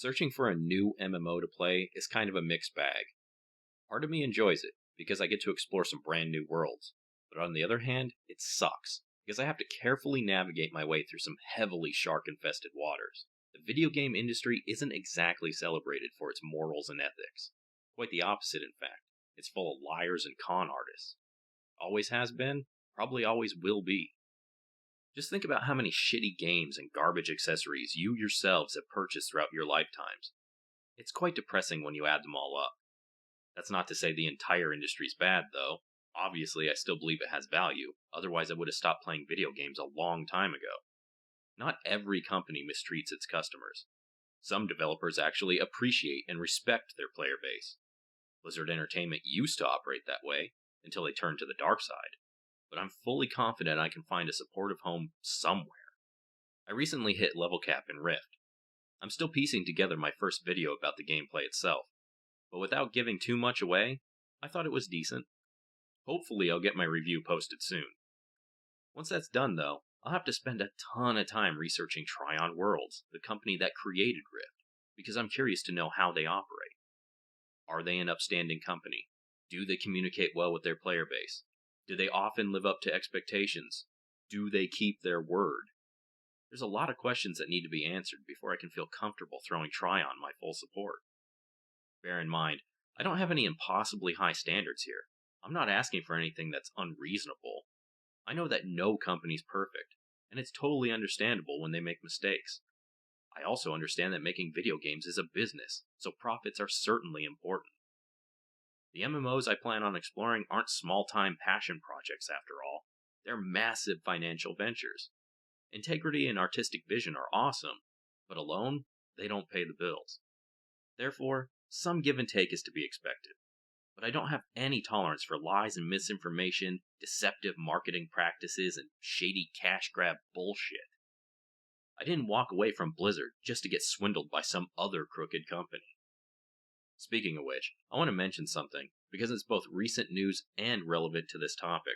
Searching for a new MMO to play is kind of a mixed bag. Part of me enjoys it because I get to explore some brand new worlds, but on the other hand, it sucks because I have to carefully navigate my way through some heavily shark infested waters. The video game industry isn't exactly celebrated for its morals and ethics. Quite the opposite, in fact. It's full of liars and con artists. Always has been, probably always will be. Just think about how many shitty games and garbage accessories you yourselves have purchased throughout your lifetimes. It's quite depressing when you add them all up. That's not to say the entire industry's bad, though. Obviously, I still believe it has value, otherwise I would have stopped playing video games a long time ago. Not every company mistreats its customers. Some developers actually appreciate and respect their player base. Blizzard Entertainment used to operate that way, until they turned to the dark side. But I'm fully confident I can find a supportive home somewhere. I recently hit level cap in Rift. I'm still piecing together my first video about the gameplay itself, but without giving too much away, I thought it was decent. Hopefully I'll get my review posted soon. Once that's done though, I'll have to spend a ton of time researching Tryon Worlds, the company that created Rift, because I'm curious to know how they operate. Are they an upstanding company? Do they communicate well with their player base? Do they often live up to expectations? Do they keep their word? There's a lot of questions that need to be answered before I can feel comfortable throwing Tryon my full support. Bear in mind, I don't have any impossibly high standards here. I'm not asking for anything that's unreasonable. I know that no company's perfect, and it's totally understandable when they make mistakes. I also understand that making video games is a business, so profits are certainly important. The MMOs I plan on exploring aren't small-time passion projects after all. They're massive financial ventures. Integrity and artistic vision are awesome, but alone, they don't pay the bills. Therefore, some give and take is to be expected. But I don't have any tolerance for lies and misinformation, deceptive marketing practices, and shady cash grab bullshit. I didn't walk away from Blizzard just to get swindled by some other crooked company. Speaking of which, I want to mention something, because it's both recent news and relevant to this topic.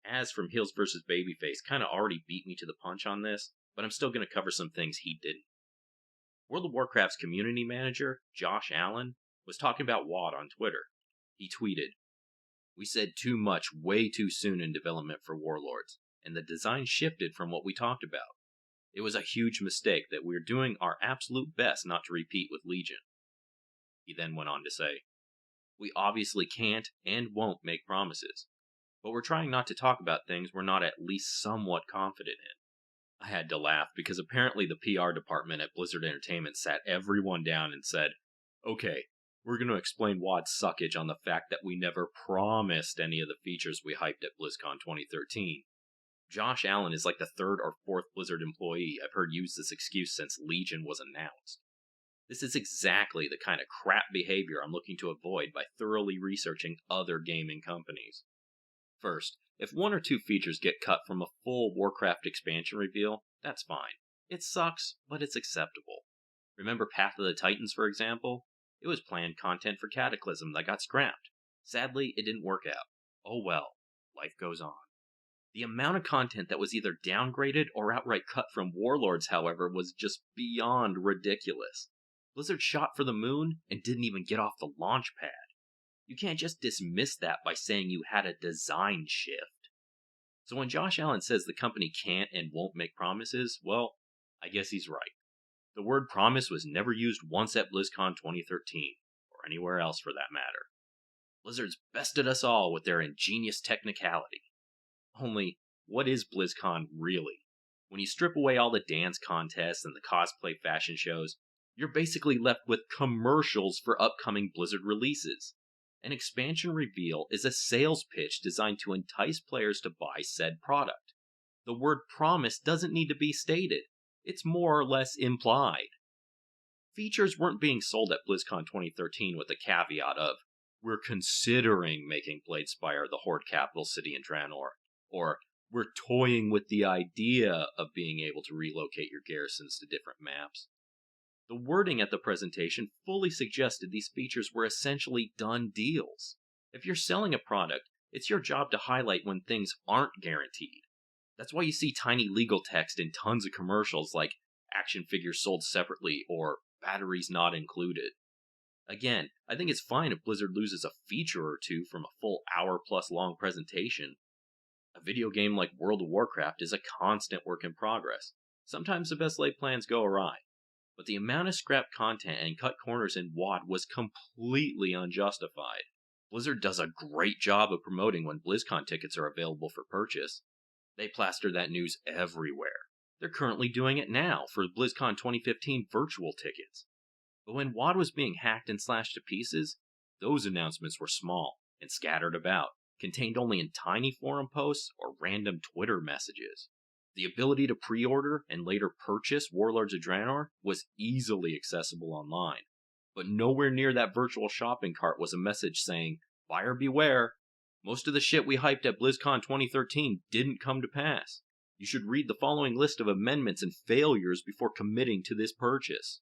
Az from Heels vs. Babyface kinda already beat me to the punch on this, but I'm still gonna cover some things he didn't. World of Warcraft's community manager, Josh Allen, was talking about WoD on Twitter. He tweeted, "We said too much way too soon in development for Warlords, and the design shifted from what we talked about. It was a huge mistake that we're doing our absolute best not to repeat with Legion." He then went on to say, "We obviously can't and won't make promises, but we're trying not to talk about things we're not at least somewhat confident in." I had to laugh because apparently the PR department at Blizzard Entertainment sat everyone down and said, "Okay, we're going to explain WoD's suckage on the fact that we never promised any of the features we hyped at BlizzCon 2013. Josh Allen is like the third or fourth Blizzard employee I've heard use this excuse since Legion was announced. This is exactly the kind of crap behavior I'm looking to avoid by thoroughly researching other gaming companies. First, if one or two features get cut from a full Warcraft expansion reveal, that's fine. It sucks, but it's acceptable. Remember Path of the Titans, for example? It was planned content for Cataclysm that got scrapped. Sadly, it didn't work out. Oh well, life goes on. The amount of content that was either downgraded or outright cut from Warlords, however, was just beyond ridiculous. Blizzard shot for the moon and didn't even get off the launch pad. You can't just dismiss that by saying you had a design shift. So when Josh Allen says the company can't and won't make promises, well, I guess he's right. The word promise was never used once at BlizzCon 2013, or anywhere else for that matter. Blizzard's bested us all with their ingenious technicality. Only, what is BlizzCon really? When you strip away all the dance contests and the cosplay fashion shows, you're basically left with commercials for upcoming Blizzard releases. An expansion reveal is a sales pitch designed to entice players to buy said product. The word promise doesn't need to be stated. It's more or less implied. Features weren't being sold at BlizzCon 2013 with the caveat of, "We're considering making Bladespire the Horde capital city in Draenor," or "We're toying with the idea of being able to relocate your garrisons to different maps." The wording at the presentation fully suggested these features were essentially done deals. If you're selling a product, it's your job to highlight when things aren't guaranteed. That's why you see tiny legal text in tons of commercials like "action figures sold separately" or batteries not included. Again, I think it's fine if Blizzard loses a feature or two from a full hour plus long presentation. A video game like World of Warcraft is a constant work in progress. Sometimes the best laid plans go awry, but the amount of scrapped content and cut corners in WoD was completely unjustified. Blizzard does a great job of promoting when BlizzCon tickets are available for purchase. They plaster that news everywhere. They're currently doing it now for BlizzCon 2015 virtual tickets. But when WoD was being hacked and slashed to pieces, those announcements were small and scattered about, contained only in tiny forum posts or random Twitter messages. The ability to pre-order and later purchase Warlords of Draenor was easily accessible online, but nowhere near that virtual shopping cart was a message saying, "Buyer beware." Most of the shit we hyped at BlizzCon 2013 didn't come to pass. You should read the following list of amendments and failures before committing to this purchase.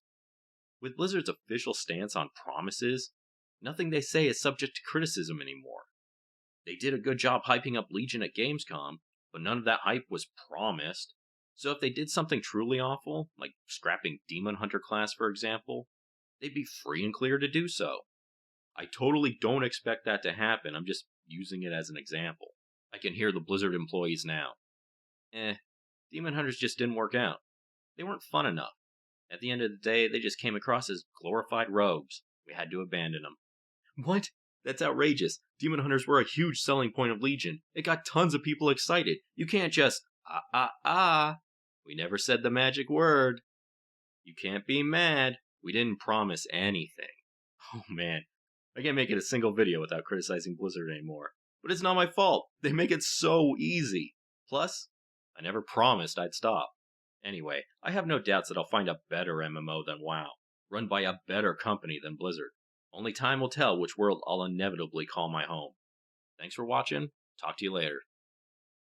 With Blizzard's official stance on promises, nothing they say is subject to criticism anymore. They did a good job hyping up Legion at Gamescom, but none of that hype was promised. So if they did something truly awful, like scrapping Demon Hunter class for example, they'd be free and clear to do so. I totally don't expect that to happen, I'm just using it as an example. I can hear the Blizzard employees now. Demon Hunters just didn't work out. They weren't fun enough. At the end of the day, they just came across as glorified rogues. We had to abandon them. What? That's outrageous. Demon Hunters were a huge selling point of Legion. It got tons of people excited. You can't just, We never said the magic word. You can't be mad. We didn't promise anything. Oh man, I can't make it a single video without criticizing Blizzard anymore. But it's not my fault. They make it so easy. Plus, I never promised I'd stop. Anyway, I have no doubts that I'll find a better MMO than WoW, run by a better company than Blizzard. Only time will tell which world I'll inevitably call my home. Thanks for watching. Talk to you later.